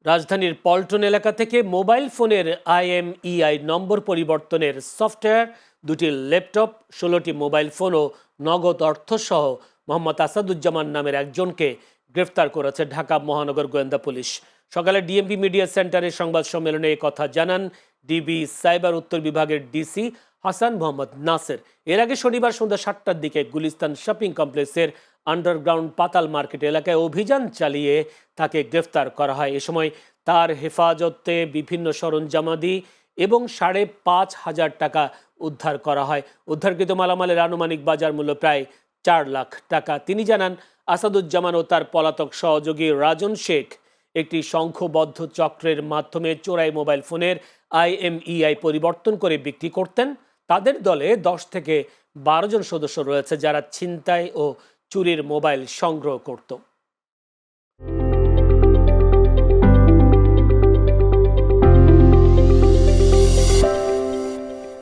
রাজধানীর পল্টন এলাকা থেকে মোবাইল ফোনের IMEI নম্বর পরিবর্তনের সফটওয়্যার, দুটি ল্যাপটপ, 16টি মোবাইল ফোন ও নগদ অর্থসহ মোহাম্মদ আসাদুজ্জামান নামের একজনকে গ্রেফতার করেছে ঢাকা মহানগর গোয়েন্দা পুলিশ। সকালে ডিএমপি মিডিয়া সেন্টারের সংবাদ সম্মেলনে এ কথা জানান ডিবি সাইবার উত্তর বিভাগের ডিসি হাসান মোহাম্মদ নাসের। এর আগে শনিবার সন্ধ্যা 7টার দিকে গুলিস্তান শপিং কমপ্লেক্সের আন্ডারগ্রাউন্ড পাতাল মার্কেট এলাকায় অভিযান চালিয়ে তাকে গ্রেফতার করা হয়। এ সময় তার হেফাজতে বিভিন্ন সরঞ্জামাদি এবং 5,500 টাকা উদ্ধার করা হয়। উদ্ধারকৃত মালামালের আনুমানিক বাজার মূল্য প্রায় 4 লাখ টাকা। তিনি জানান, আসাদুজ্জামান ও তার পলাতক সহযোগী রাজন শেখ একটি সংঘবদ্ধ চক্রের মাধ্যমে চোরাই মোবাইল ফোনের IMEI পরিবর্তন করে বিক্রি করতেন। তাদের দলে 10 থেকে 12 জন সদস্য রয়েছে যারা ছিনতাই ও চুরির মোবাইল সংগ্রহ করত।